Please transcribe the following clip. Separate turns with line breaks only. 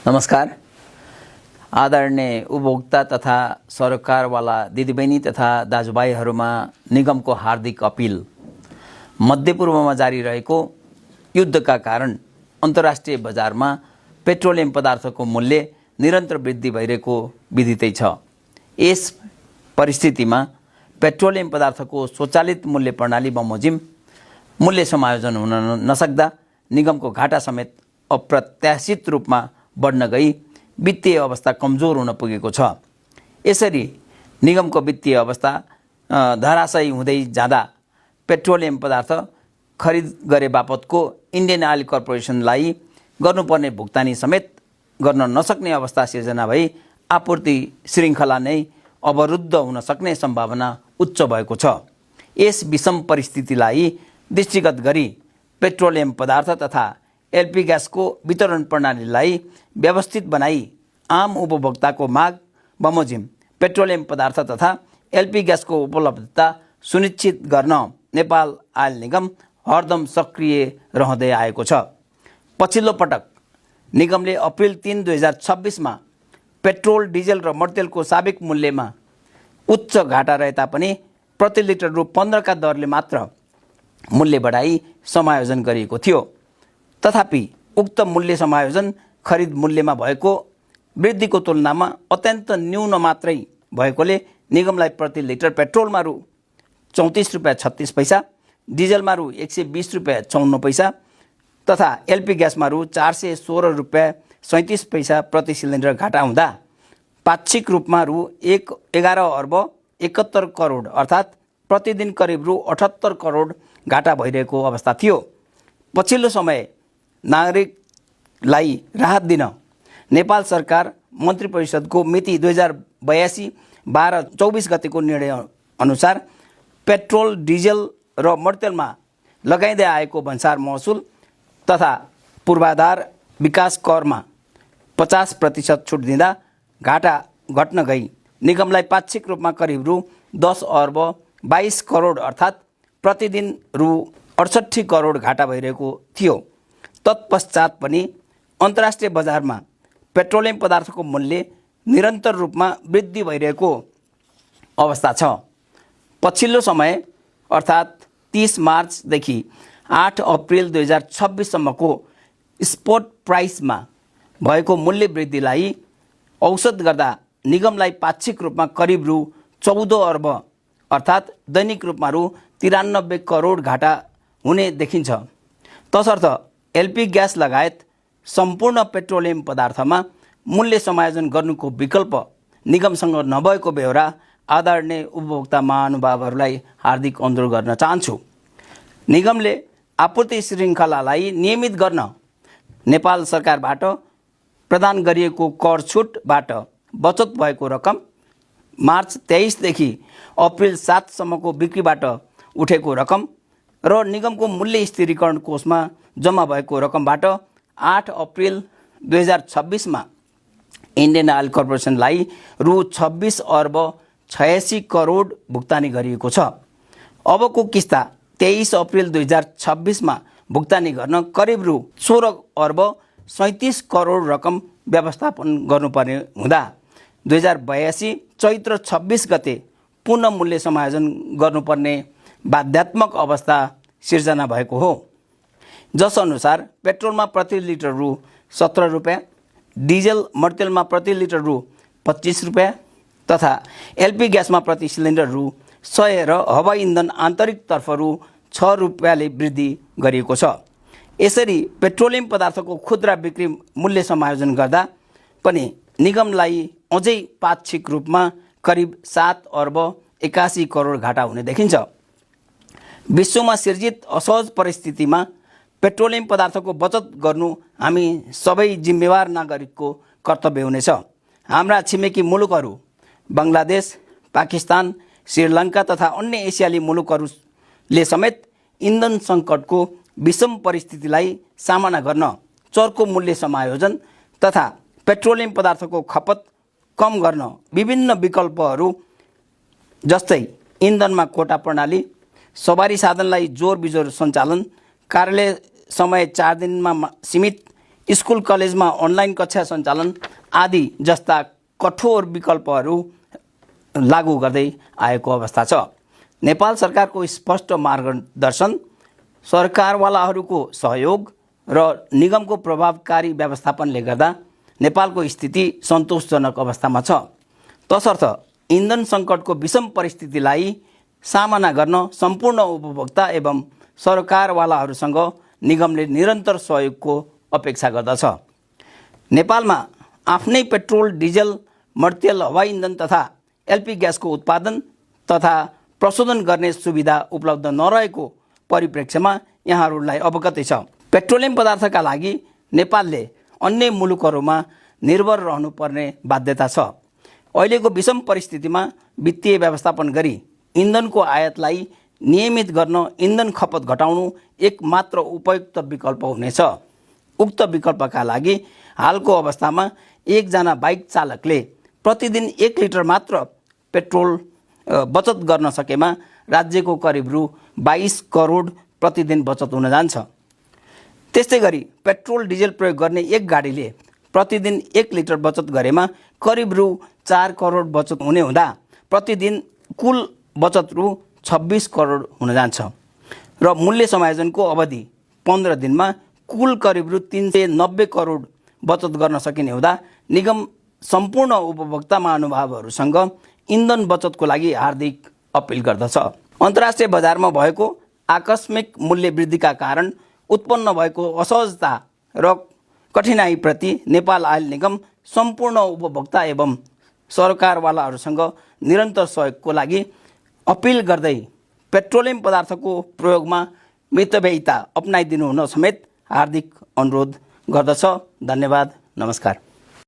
नमस्कार। आदरणीय उपभोक्ता तथा सरकारवाला दिदीबहिनी तथा दाजुभाइहरूमा निगमको हार्दिक अपिल। मध्यपूर्वमा जारी रहेको युद्धका कारण अन्तर्राष्ट्रिय बजारमा पेट्रोलियम पदार्थको मूल्य निरन्तर वृद्धि भइरहेको विदितै छ। यस परिस्थितिमा पेट्रोलियम पदार्थको स्वचालित मूल्य प्रणाली बमोजिम मूल्य समायोजन हुन नसक्दा निगमको घाटा समेत अप्रत्याशित रूपमा बढ्न गई वित्तीय अवस्था कमजोर हुन पुगेको छ। यसरी निगमको वित्तीय अवस्था धराशायी हुँदै जाँदा पेट्रोलियम पदार्थ खरिद गरे बापतको इन्डियन ऑयल कर्पोरेसनलाई गर्नुपर्ने भुक्तानी समेत गर्न नसक्ने अवस्था सिर्जना भई आपूर्ति श्रृङ्खला नै अवरुद्ध हुन सक्ने सम्भावना उच्च भएको छ। यस विषम परिस्थितिलाई दृष्टिगत गरी पेट्रोलियम पदार्थ तथा एलपी ग्यासको वितरण प्रणालीलाई व्यवस्थित बनाई आम उपभोक्ताको माग बमोजिम पेट्रोलियम पदार्थ तथा एलपी ग्यासको उपलब्धता सुनिश्चित गर्न नेपाल आयल निगम हरदम सक्रिय रहँदै आएको छ। पछिल्लो पटक निगमले अप्रिल 3, 2026 मा पेट्रोल, डिजेल र मट्टितेलको साबिक मूल्यमा उच्च घाटा रहे तापनि प्रति लिटर रु 15 का दरले मात्र मूल्य बढाई समायोजन गरिएको थियो। तथापि उक्त मूल्य समायोजन खरिद मूल्यमा भएको वृद्धिको तुलनामा अत्यन्त न्यून मात्रै भएकोले निगमलाई प्रति लिटर पेट्रोलमा रु 34 रुपियाँ 36 पैसा, डिजेलमा रु 120 रुपियाँ 54 पैसा तथा एलपी ग्यासमा रु 416 रुपियाँ 37 पैसा प्रति सिलिन्डर घाटा हुँदा पाक्षिक रूपमा रु 11 अर्ब 71 करोड अर्थात् प्रतिदिन करिब रु 78 करोड घाटा भइरहेको अवस्था थियो। पछिल्लो समय नागरिकलाई राहत दिन नेपाल सरकार मन्त्री परिषदको मिति 2082 12 24 गतेको निर्णय अनुसार पेट्रोल, डिजेल र मट्टितेलमा लगाइँदै आएको भन्सार महसुल तथा पूर्वाधार विकास करमा 50% छुट दिँदा घाटा घट्न गई निगमलाई पाक्षिक रूपमा करिब रु 10 अर्ब 22 करोड अर्थात् प्रतिदिन रु 68 करोड घाटा भइरहेको थियो। तत्पश्चात पनि अन्तर्राष्ट्रिय बजारमा पेट्रोलियम पदार्थको मूल्य निरन्तर रूपमा वृद्धि भइरहेको अवस्था छ। पछिल्लो समय अर्थात् 30 मार्चदेखि 8 अप्रिल 2026 सम्मको स्पोट प्राइसमा भएको मूल्य वृद्धिलाई औसत गर्दा निगमलाई पाक्षिक रूपमा करिब रु 14 अर्ब अर्थात् दैनिक रूपमा रु 93 करोड घाटा हुने देखिन्छ। तसर्थ एलपी ग्यास लगायत सम्पूर्ण पेट्रोलियम पदार्थमा मूल्य समायोजन गर्नुको विकल्प निगमसँग नभएको बेहोरा आदरणीय उपभोक्ता महानुभावहरूलाई हार्दिक अनुरोध गर्न चाहन्छु। निगमले आपूर्ति श्रृङ्खलालाई नियमित गर्न नेपाल सरकारबाट प्रदान गरिएको कर छुटबाट बचत भएको रकम, मार्च 23 देखि अप्रिल 7 सम्मको बिक्रीबाट उठेको रकम र निगमको मूल्य स्थिरीकरण कोषमा जम्मा भएको रकमबाट 8 अप्रिल 2026 मा इन्डियन ऑयल कर्पोरेसनलाई रु 26 अर्ब 86 करोड भुक्तानी गरिएको छ। अबको किस्ता 23 अप्रिल 2026 मा भुक्तानी गर्न करिब रु 16 अर्ब 37 करोड रकम व्यवस्थापन गर्नुपर्ने हुँदा 2082 चैत्र 26 गते पुनः मूल्य समायोजन गर्नुपर्ने बाध्यात्मक अवस्था सिर्जना भएको हो। जस अनुसार पेट्रोलमा प्रति लिटर रु 17 रुपियाँ, डिजेल मट्टितेलमा प्रति लिटर रु 25 रुपियाँ तथा एलपी ग्यासमा प्रति सिलिन्डर रु 100 र हवाई इन्धन आन्तरिकतर्फ रु 6 रुपियाँले वृद्धि गरिएको छ। यसरी पेट्रोलियम पदार्थको खुद्रा बिक्री मूल्य समायोजन गर्दा पनि निगमलाई अझै पाक्षिक रूपमा करिब 7 अर्ब 81 करोड घाटा हुने देखिन्छ। विश्वमा सिर्जित असहज परिस्थितिमा पेट्रोलियम पदार्थको बचत गर्नु हामी सबै जिम्मेवार नागरिकको कर्तव्य हुनेछ। हाम्रा छिमेकी मुलुकहरू बङ्गलादेश, पाकिस्तान, श्रीलङ्का तथा अन्य एसियाली मुलुकहरूले समेत इन्धन सङ्कटको विषम परिस्थितिलाई सामना गर्न चर्को मूल्य समायोजन तथा पेट्रोलियम पदार्थको खपत कम गर्न विभिन्न विकल्पहरू जस्तै इन्धनमा कोटा प्रणाली, सवारी साधनलाई जोर बिजोर सञ्चालन, कार्यालय समय 4 दिनमा सीमित, स्कुल कलेजमा अनलाइन कक्षा सञ्चालन आदि जस्ता कठोर विकल्पहरू लागू गर्दै आएको अवस्था छ। नेपाल सरकारको स्पष्ट मार्गदर्शन, सरकारवालाहरूको सहयोग र निगमको प्रभावकारी व्यवस्थापनले गर्दा नेपालको स्थिति सन्तोषजनक अवस्थामा छ। तसर्थ इन्धन सङ्कटको विषम परिस्थितिलाई सामना गर्न सम्पूर्ण उपभोक्ता एवं सरकारवालाहरूसँग निगमले निरन्तर सहयोगको अपेक्षा गर्दछ। नेपालमा आफ्नै पेट्रोल, डिजल, मर्तियल हवाई इन्धन तथा एलपी ग्यासको उत्पादन तथा प्रशोधन गर्ने सुविधा उपलब्ध नरहेको परिप्रेक्ष्यमा यहाँहरूलाई अवगतै छ। पेट्रोलियम पदार्थका लागि नेपालले अन्य मुलुकहरूमा निर्भर रहनुपर्ने बाध्यता छ। अहिलेको विषम परिस्थितिमा वित्तीय व्यवस्थापन गरी इन्धनको आयातलाई नियमित गर्न इन्धन खपत घटाउनु एक मात्र उपयुक्त विकल्प हुनेछ। उक्त विकल्पका लागि हालको अवस्थामा एकजना बाइक चालकले प्रतिदिन 1 लिटर मात्र पेट्रोल बचत गर्न सकेमा राज्यको करिब रु 22 करोड प्रतिदिन बचत हुन जान्छ। त्यस्तै गरी पेट्रोल डिजेल प्रयोग गर्ने एक गाडीले प्रतिदिन 1 लिटर बचत गरेमा करिब रु 4 करोड बचत हुने हुँदा प्रतिदिन कुल बचत रु 26 करोड हुन जान्छ र मूल्य समायोजनको अवधि 15 दिनमा कुल करिब रु 390 करोड बचत गर्न सकिने हुँदा निगम सम्पूर्ण उपभोक्ता महानुभावहरूसँग इन्धन बचतको लागि हार्दिक अपिल गर्दछ। अन्तर्राष्ट्रिय बजारमा भएको आकस्मिक मूल्य वृद्धिका कारण उत्पन्न भएको असहजता र कठिनाइप्रति नेपाल आयल निगम सम्पूर्ण उपभोक्ता एवं सरकारवालाहरूसँग निरन्तर सहयोगको लागि अपिल गर्दै पेट्रोलियम पदार्थको प्रयोगमा मितव्ययिता अपनाइदिनु हुन समेत हार्दिक अनुरोध गर्दछ। धन्यवाद, नमस्कार।